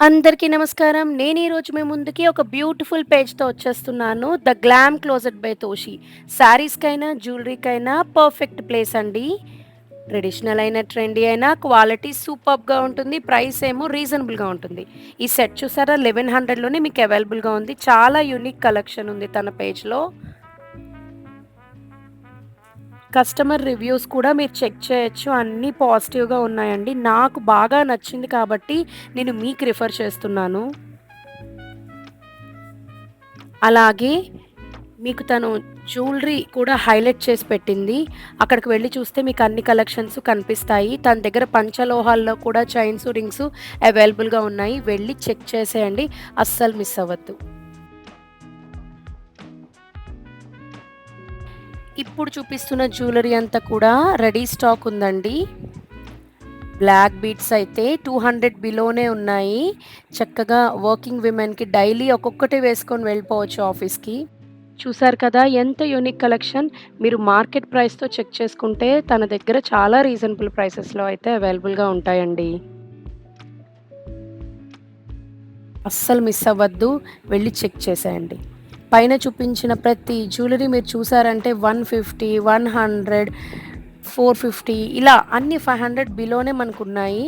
అందరికీ నమస్కారం. నేను ఈరోజు మీ ముందుకి ఒక బ్యూటిఫుల్ పేజ్‌తో వచ్చేస్తున్నాను. 'The glam closet by Toshi'. శారీస్‌కైనా, జ్యువెలరీకైనా పర్ఫెక్ట్ ప్లేస్ అండి. ట్రెడిషనల్ అయినా, ట్రెండీ అయినా క్వాలిటీ సూపర్బ్‌గా ఉంటుంది. ప్రైస్ ఏమో రీజనబుల్‌గా ఉంటుంది. ఈ సెట్ చూసారా 1100లోనే మీకు అవైలబుల్‌గా ఉంది. చాలా యూనిక్ కలెక్షన్ ఉంది తన పేజ్‌లో. కస్టమర్ రివ్యూస్ కూడా మీరు చెక్ చేయొచ్చు. అన్నీ పాజిటివ్‌గా ఉన్నాయండి. నాకు బాగా నచ్చింది కాబట్టి నేను మీకు రిఫర్ చేస్తున్నాను. అలాగే మీకు తను జ్యువెలరీ కూడా హైలైట్ చేసి పెట్టింది. అక్కడికి వెళ్లి చూస్తే మీకు అన్ని కలెక్షన్స్ కనిపిస్తాయి. తన దగ్గర పంచలోహాల్లో కూడా చైన్స్, రింగ్స్ అవైలబుల్‌గా ఉన్నాయి. వెళ్లి చెక్ చేసేయండి. అస్సలు మిస్ అవ్వద్దు. ఇప్పుడు చూపిస్తున్న జ్యువెలరీ అంతా కూడా రెడీ స్టాక్ ఉందండి. బ్లాక్ బీడ్స్ అయితే 200 బిలోనే ఉన్నాయి. చక్కగా వర్కింగ్ విమెన్‌కి డైలీ ఒక్కొక్కటి వేసుకొని వెళ్ళిపోవచ్చు ఆఫీస్‌కి. చూసారు కదా! ఎంత యూనిక్ కలెక్షన్. మీరు మార్కెట్ ప్రైస్‌తో చెక్ చేసుకుంటే తన దగ్గర చాలా రీజనబుల్ ప్రైసెస్‌లో అయితే అవైలబుల్‌గా ఉంటాయండి. అస్సలు మిస్ అవ్వద్దు. వెళ్లి చెక్ చేసేయండి. పైన చూపించిన ప్రతి జ్యువెలరీ మీరు చూసారంటే 150, 100, 450 ఇలా అన్ని 500 బిలోనే మనకున్నాయి.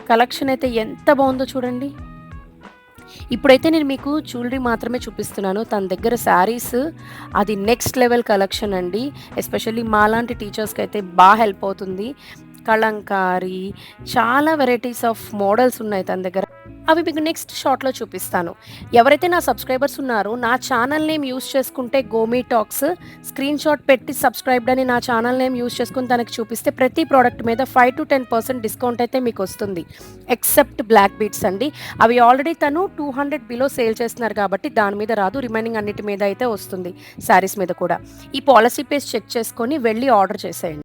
కలెక్షన్ అయితే ఎంత బావుందో చూడండి. ఇప్పుడైతే నేను మీకు జ్యువెలరీ మాత్రమే చూపిస్తున్నాను. తన దగ్గర శారీస్ అది నెక్స్ట్ లెవెల్ కలెక్షన్ అండి. ఎస్పెషల్లీ మాలాంటి టీచర్స్‌కైతే హెల్ప్ అవుతుంది. కలంకారీ చాలా వెరైటీస్ ఆఫ్ మోడల్స్ ఉన్నాయి తన దగ్గర. అవి మీకు నెక్స్ట్ షాట్‌లో చూపిస్తాను. ఎవరైతే నా సబ్‌స్క్రైబర్స్ ఉన్నారో నా ఛానల్ నేమ్ యూజ్ చేసుకుంటే గోమి టాక్స్ స్క్రీన్‌షాట్ పెట్టి సబ్‌స్క్రైబ్డ్ అని నా ఛానల్ నేమ్ యూజ్ చేసుకొని తనకి చూపిస్తే ప్రతి ప్రొడక్ట్ మీద 5-10% డిస్కౌంట్ అయితే మీకొస్తుంది. ఎక్సెప్ట్ బ్లాక్ బీడ్స్ అండి. అవి ఆల్రెడీ తను 200 బిలో సేల్ చేస్తున్నారు కాబట్టి దాని మీద రాదు. రిమైనింగ్ అన్నిటి మీద అయితే వస్తుంది. శారీస్ మీద కూడా. ఈ పాలిసీ పేజ్ చెక్ చేసుకొని వెళ్లి ఆర్డర్ చేసేయండి.